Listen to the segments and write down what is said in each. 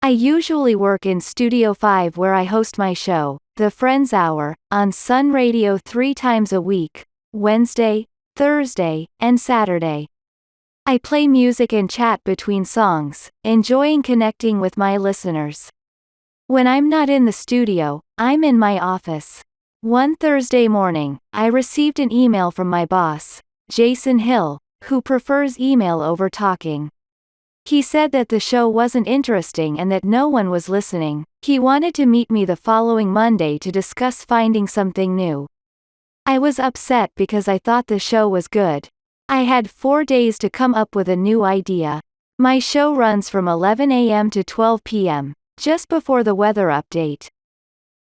I usually work in Studio 5 where I host my show, The Friends Hour, on Sun Radio 3 times a week, Wednesday, Thursday, and Saturday. I play music and chat between songs, enjoying connecting with my listeners. When I'm not in the studio, I'm in my office. One Thursday morning, I received an email from my boss, Jason Hill, who prefers email over talking. He said that the show wasn't interesting and that no one was listening. He wanted to meet me the following Monday to discuss finding something new. I was upset because I thought the show was good. I had 4 days to come up with a new idea. My show runs from 11 a.m. to 12 p.m., just before the weather update.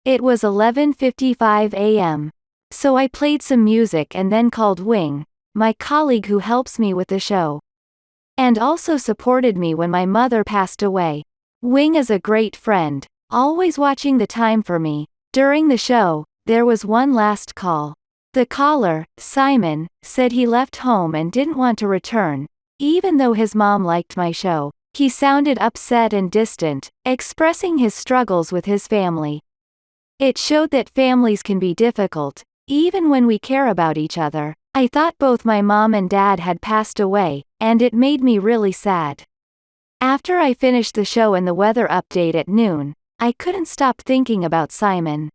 It was 11:55 a.m. So I played some music and then called Wing, my colleague who helps me with the show, and also supported me when my mother passed away. Wing is a great friend, always watching the time for me. During the show, there was one last call. The caller, Simon, said he left home and didn't want to return, even though his mom liked my show. He sounded upset and distant, expressing his struggles with his family. It showed that families can be difficult, even when we care about each other. I thought both my mom and dad had passed away, and it made me really sad. After I finished the show and the weather update at noon, I couldn't stop thinking about Simon.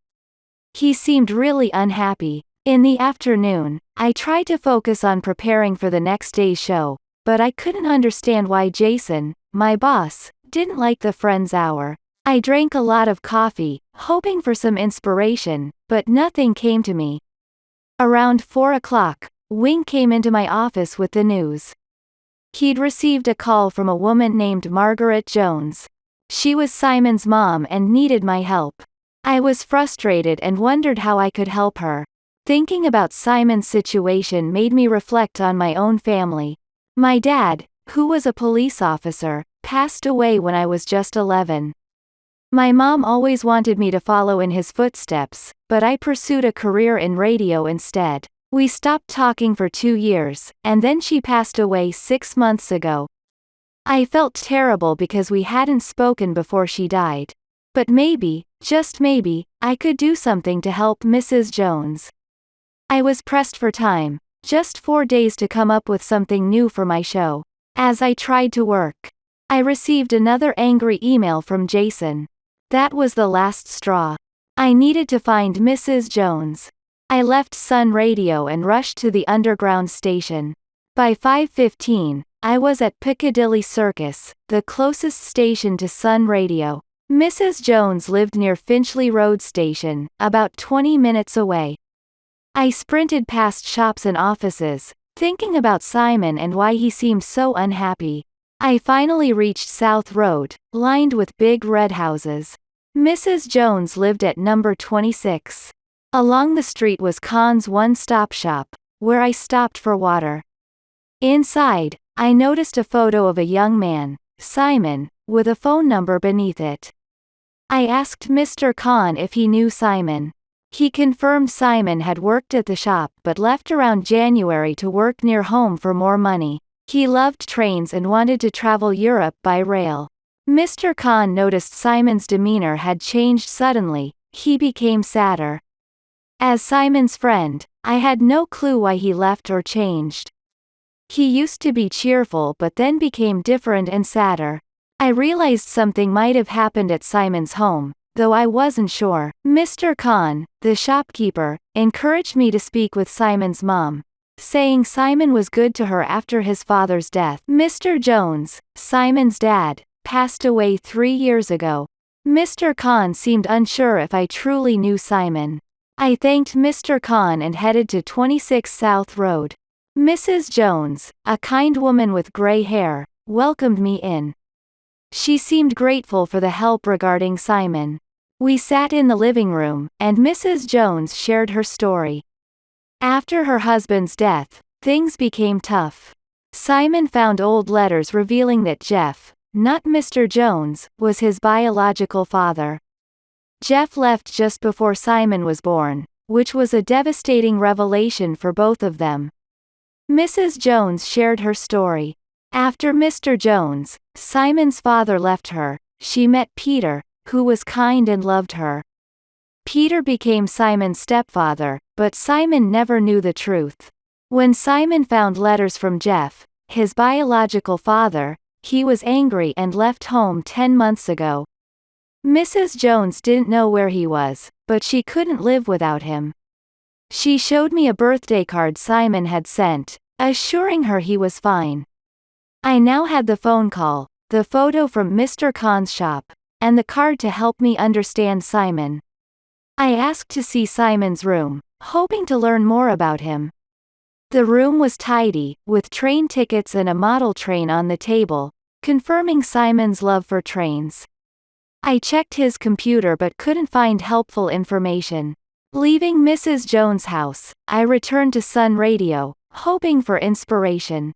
He seemed really unhappy. In the afternoon, I tried to focus on preparing for the next day's show, but I couldn't understand why Jason, my boss, didn't like the Friends Hour. I drank a lot of coffee, hoping for some inspiration, but nothing came to me. Around 4 o'clock, Wing came into my office with the news. He'd received a call from a woman named Margaret Jones. She was Simon's mom and needed my help. I was frustrated and wondered how I could help her. Thinking about Simon's situation made me reflect on my own family. My dad, who was a police officer, passed away when I was just 11. My mom always wanted me to follow in his footsteps, but I pursued a career in radio instead. We stopped talking for 2 years, and then she passed away 6 months ago. I felt terrible because we hadn't spoken before she died. But maybe, just maybe, I could do something to help Mrs. Jones. I was pressed for time, just 4 days to come up with something new for my show. As I tried to work, I received another angry email from Jason. That was the last straw. I needed to find Mrs. Jones. I left Sun Radio and rushed to the underground station. By 5:15, I was at Piccadilly Circus, the closest station to Sun Radio. Mrs. Jones lived near Finchley Road Station, about 20 minutes away. I sprinted past shops and offices, thinking about Simon and why he seemed so unhappy. I finally reached South Road, lined with big red houses. Mrs. Jones lived at number 26. Along the street was Khan's one-stop shop, where I stopped for water. Inside, I noticed a photo of a young man, Simon, with a phone number beneath it. I asked Mr. Khan if he knew Simon. He confirmed Simon had worked at the shop but left around January to work near home for more money. He loved trains and wanted to travel Europe by rail. Mr. Khan noticed Simon's demeanor had changed suddenly. He became sadder. As Simon's friend, I had no clue why he left or changed. He used to be cheerful but then became different and sadder. I realized something might have happened at Simon's home, though I wasn't sure. Mr. Khan, the shopkeeper, encouraged me to speak with Simon's mom, saying Simon was good to her after his father's death. Mr. Jones, Simon's dad, passed away 3 years ago. Mr. Khan seemed unsure if I truly knew Simon. I thanked Mr. Khan and headed to 26 South Road. Mrs. Jones, a kind woman with gray hair, welcomed me in. She seemed grateful for the help regarding Simon. We sat in the living room, and Mrs. Jones shared her story. After her husband's death, things became tough. Simon found old letters revealing that Jeff, not Mr. Jones, was his biological father. Jeff left just before Simon was born, which was a devastating revelation for both of them. Mrs. Jones shared her story. After Mr. Jones, Simon's father left her, she met Peter, who was kind and loved her. Peter became Simon's stepfather, but Simon never knew the truth. When Simon found letters from Jeff, his biological father, he was angry and left home 10 months ago. Mrs. Jones didn't know where he was, but she couldn't live without him. She showed me a birthday card Simon had sent, assuring her he was fine. I now had the phone call, the photo from Mr. Khan's shop, and the card to help me understand Simon. I asked to see Simon's room, hoping to learn more about him. The room was tidy, with train tickets and a model train on the table, confirming Simon's love for trains. I checked his computer but couldn't find helpful information. Leaving Mrs. Jones' house, I returned to Sun Radio, hoping for inspiration.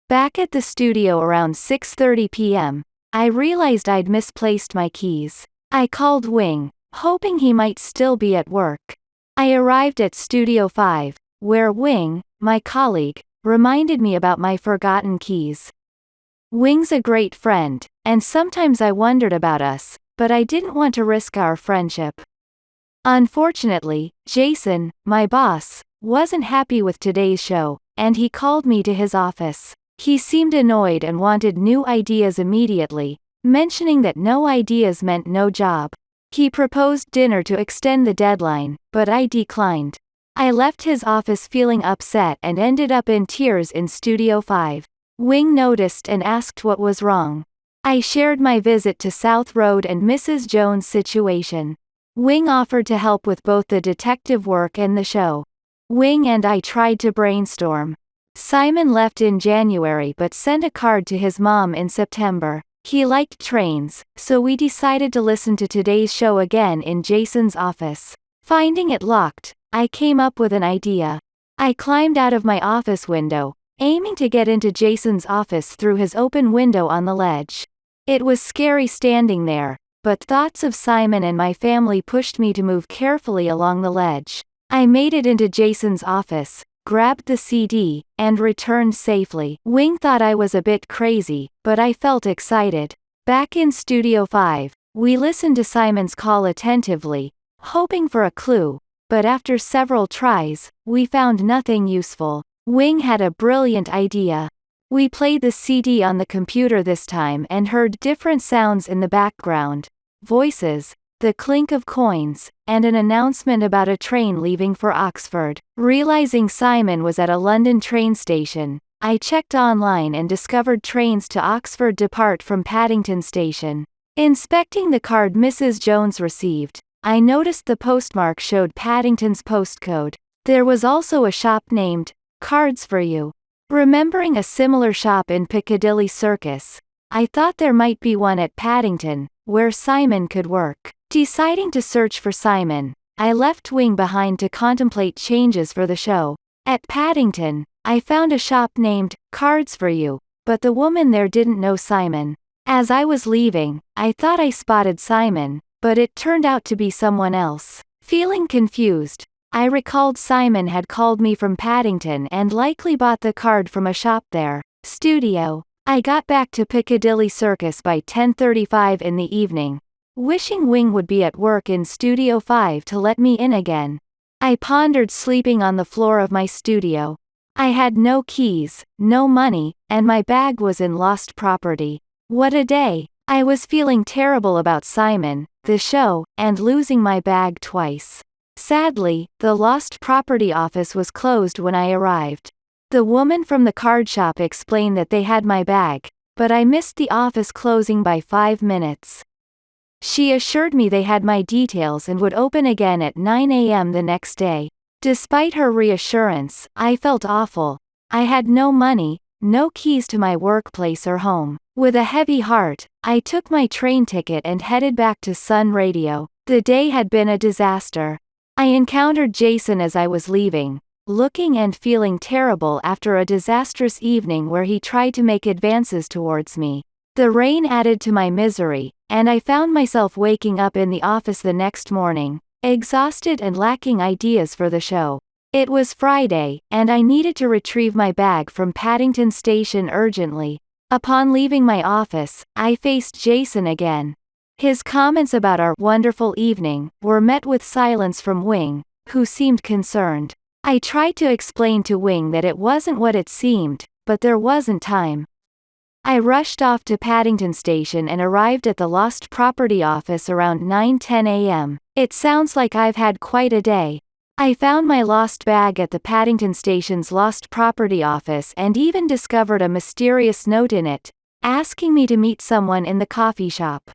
Back at the studio around 6:30 p.m., I realized I'd misplaced my keys. I called Wing, hoping he might still be at work. I arrived at Studio 5, where Wing, my colleague, reminded me about my forgotten keys. Wing's a great friend, and sometimes I wondered about us, but I didn't want to risk our friendship. Unfortunately, Jason, my boss, wasn't happy with today's show, and he called me to his office. He seemed annoyed and wanted new ideas immediately, mentioning that no ideas meant no job. He proposed dinner to extend the deadline, but I declined. I left his office feeling upset and ended up in tears in Studio 5. Wing noticed and asked what was wrong. I shared my visit to South Road and Mrs. Jones' situation. Wing offered to help with both the detective work and the show. Wing and I tried to brainstorm. Simon left in January but sent a card to his mom in September. He liked trains, so we decided to listen to today's show again in Jason's office. Finding it locked, I came up with an idea. I climbed out of my office window, aiming to get into Jason's office through his open window on the ledge. It was scary standing there, but thoughts of Simon and my family pushed me to move carefully along the ledge. I made it into Jason's office, grabbed the CD, and returned safely. Wing thought I was a bit crazy, but I felt excited. Back in Studio 5, we listened to Simon's call attentively, hoping for a clue, but after several tries, we found nothing useful. Wing had a brilliant idea. We played the CD on the computer this time and heard different sounds in the background. Voices, the clink of coins, and an announcement about a train leaving for Oxford. Realizing Simon was at a London train station, I checked online and discovered trains to Oxford depart from Paddington Station. Inspecting the card Mrs. Jones received, I noticed the postmark showed Paddington's postcode. There was also a shop named Cards for You. Remembering a similar shop in Piccadilly Circus, I thought there might be one at Paddington, where Simon could work. Deciding to search for Simon, I left Wing behind to contemplate changes for the show. At Paddington, I found a shop named Cards for You, but the woman there didn't know Simon. As I was leaving, I thought I spotted Simon, but it turned out to be someone else. Feeling confused, I recalled Simon had called me from Paddington and likely bought the card from a shop there. Studio. I got back to Piccadilly Circus by 10:35 in the evening, wishing Wing would be at work in Studio 5 to let me in again. I pondered sleeping on the floor of my studio. I had no keys, no money, and my bag was in lost property. What a day! I was feeling terrible about Simon, the show, and losing my bag twice. Sadly, the lost property office was closed when I arrived. The woman from the card shop explained that they had my bag, but I missed the office closing by 5 minutes. She assured me they had my details and would open again at 9 a.m. the next day. Despite her reassurance, I felt awful. I had no money, no keys to my workplace or home. With a heavy heart, I took my train ticket and headed back to Sun Radio. The day had been a disaster. I encountered Jason as I was leaving, looking and feeling terrible after a disastrous evening where he tried to make advances towards me. The rain added to my misery, and I found myself waking up in the office the next morning, exhausted and lacking ideas for the show. It was Friday, and I needed to retrieve my bag from Paddington Station urgently. Upon leaving my office, I faced Jason again. His comments about our wonderful evening were met with silence from Wing, who seemed concerned. I tried to explain to Wing that it wasn't what it seemed, but there wasn't time. I rushed off to Paddington Station and arrived at the lost property office around 9:10 a.m. It sounds like I've had quite a day. I found my lost bag at the Paddington Station's lost property office and even discovered a mysterious note in it, asking me to meet someone in the coffee shop.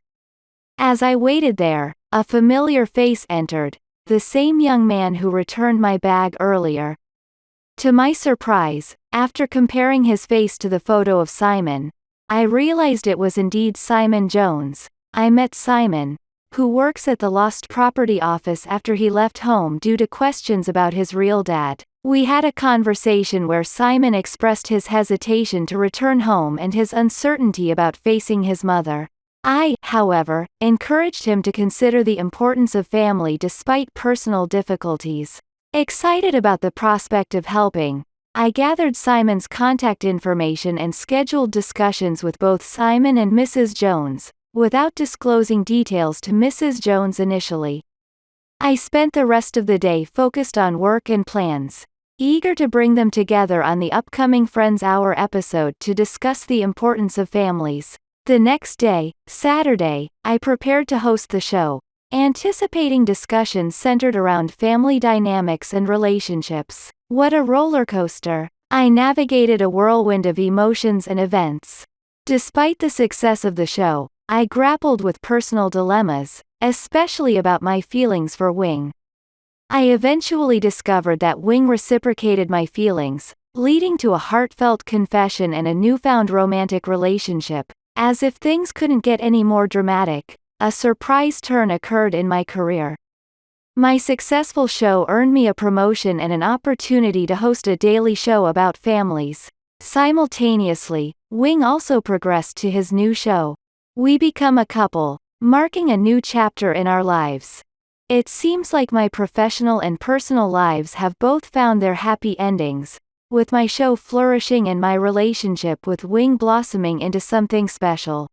As I waited there, a familiar face entered, the same young man who returned my bag earlier. To my surprise, after comparing his face to the photo of Simon, I realized it was indeed Simon Jones. I met Simon, who works at the lost property office after he left home due to questions about his real dad. We had a conversation where Simon expressed his hesitation to return home and his uncertainty about facing his mother. I, however, encouraged him to consider the importance of family despite personal difficulties. Excited about the prospect of helping, I gathered Simon's contact information and scheduled discussions with both Simon and Mrs. Jones, without disclosing details to Mrs. Jones initially. I spent the rest of the day focused on work and plans, eager to bring them together on the upcoming Friends Hour episode to discuss the importance of families. The next day, Saturday, I prepared to host the show, anticipating discussions centered around family dynamics and relationships. What a roller coaster! I navigated a whirlwind of emotions and events. Despite the success of the show, I grappled with personal dilemmas, especially about my feelings for Wing. I eventually discovered that Wing reciprocated my feelings, leading to a heartfelt confession and a newfound romantic relationship. As if things couldn't get any more dramatic, a surprise turn occurred in my career. My successful show earned me a promotion and an opportunity to host a daily show about families. Simultaneously, Wing also progressed to his new show. We become a couple, marking a new chapter in our lives. It seems like my professional and personal lives have both found their happy endings, with my show flourishing and my relationship with Wing blossoming into something special.